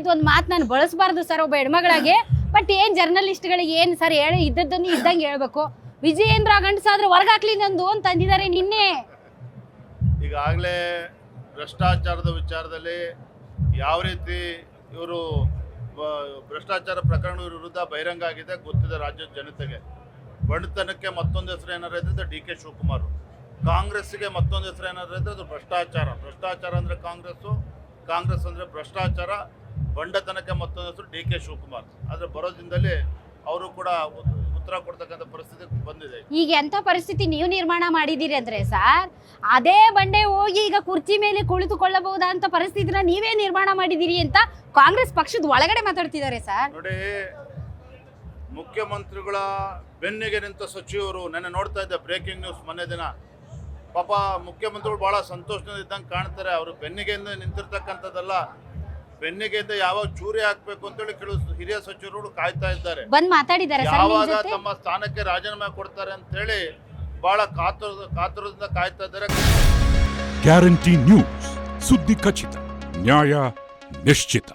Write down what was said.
ಅಂತ ಒಂದು ಮಾತು ನಾನು ಬಳಸಬಾರ್ದು ಸರ್ ಒಬ್ಬ ಹೆಣ್ಮಗಳಾಗಿ. ಬಟ್ ಏನ್ ಜರ್ನಲಿಸ್ಟ್ಗಳಿಗೆ ಏನ್ ಸರ್ ಹೇಳಿ ಇದ್ದದ್ದನ್ನು ಇದ್ದಂಗೆ ಹೇಳ್ಬೇಕು. ವಿಜಯೇಂದ್ರ ಗಂಡಸಾದ್ರೆ ಹೊರಗಾಕ್ಲಿ ನಂದು ಅಂತ ಅಂದಿದ್ದಾರೆ ನಿನ್ನೆ. ಈಗಾಗಲೇ ಭ್ರಷ್ಟಾಚಾರದ ವಿಚಾರದಲ್ಲಿ ಯಾವ ರೀತಿ ಇವರು ಭ್ರಷ್ಟಾಚಾರ ಪ್ರಕರಣ ವಿರುದ್ಧ ಬಹಿರಂಗ ಆಗಿದೆ ಗೊತ್ತಿದೆ ರಾಜ್ಯದ ಜನತೆಗೆ. ಬಡತನಕ್ಕೆ ಮತ್ತೊಂದು ಹೆಸರು ಏನಾದ್ರು ಇದ್ರೆ ಡಿ ಕೆ ಶಿವಕುಮಾರ್, ಕಾಂಗ್ರೆಸ್ಸಿಗೆ ಮತ್ತೊಂದು ಹೆಸರು ಏನಾದ್ರು ಇದ್ರೆ ಅದು ಭ್ರಷ್ಟಾಚಾರ. ಭ್ರಷ್ಟಾಚಾರ ಅಂದರೆ ಕಾಂಗ್ರೆಸ್ಸು, ಕಾಂಗ್ರೆಸ್ ಅಂದರೆ ಭ್ರಷ್ಟಾಚಾರ. ಬಂಡತನಕ್ಕೆ ಮತ್ತೊಂದು ಹೆಸರು ಡಿ ಕೆ ಶಿವಕುಮಾರ್. ಆದರೆ ಬರೋ ದಿನದಲ್ಲಿ ಅವರು ಕೂಡ ಉತ್ತರ ಕೊಡ್ತಕ್ಕಂಥ ಪರಿಸ್ಥಿತಿ ಬಂದಿದೆ. ಈಗ ಎಂಥ ಪರಿಸ್ಥಿತಿ ನೀವು ನಿರ್ಮಾಣ ಮಾಡಿದ್ದೀರಿ ಅಂದ್ರೆ ಸರ್, ಅದೇ ಬಂಡೆ ಹೋಗಿ ಈಗ ಕುರ್ಚಿ ಮೇಲೆ ಕುಳಿತುಕೊಳ್ಳಬಹುದಂತ ಪರಿಸ್ಥಿತಿನ ನೀವೇ ನಿರ್ಮಾಣ ಮಾಡಿದ್ದೀರಿ ಅಂತ ಕಾಂಗ್ರೆಸ್ ಪಕ್ಷದ ಒಳಗಡೆ ಮಾತಾಡ್ತಿದ್ದಾರೆ ಸರ್. ನೋಡಿ, ಮುಖ್ಯಮಂತ್ರಿಗಳ ಬೆನ್ನಿಗೆ ನಿಂತ ಸಚಿವರು ನೆನ್ನೆ ನೋಡ್ತಾ ಇದ್ದೆ ಬ್ರೇಕಿಂಗ್ ನ್ಯೂಸ್ ಮೊನ್ನೆ ದಿನ. ಪಾಪ ಮುಖ್ಯಮಂತ್ರಿಗಳು ಬಹಳ ಸಂತೋಷದಿಂದ ಇದ್ದಂಗೆ ಕಾಣ್ತಾರೆ. ಅವರು ಬೆನ್ನಿಗೆಯಿಂದ ನಿಂತಿರ್ತಕ್ಕಂಥದ್ದಲ್ಲ, ಬೆನ್ನಿಗೆಯಿಂದ ಯಾವಾಗ ಚೂರಿ ಹಾಕ್ಬೇಕು ಅಂತೇಳಿ ಕೆಲವು ಹಿರಿಯ ಸಚಿವರು ಕಾಯ್ತಾ ಇದ್ದಾರೆ. ಬಂದ್ ಮಾತಾಡಿದ್ದಾರೆ ಯಾವಾಗ ತಮ್ಮ ಸ್ಥಾನಕ್ಕೆ ರಾಜೀನಾಮೆ ಕೊಡ್ತಾರೆ ಅಂತ ಹೇಳಿ ಬಹಳ ಕಾತುರದಿಂದ ಕಾಯ್ತಾ ಇದ್ದಾರೆ. ಗ್ಯಾರಂಟಿ ನ್ಯೂಸ್, ಸುದ್ದಿ ಖಚಿತ, ನ್ಯಾಯ ನಿಶ್ಚಿತ.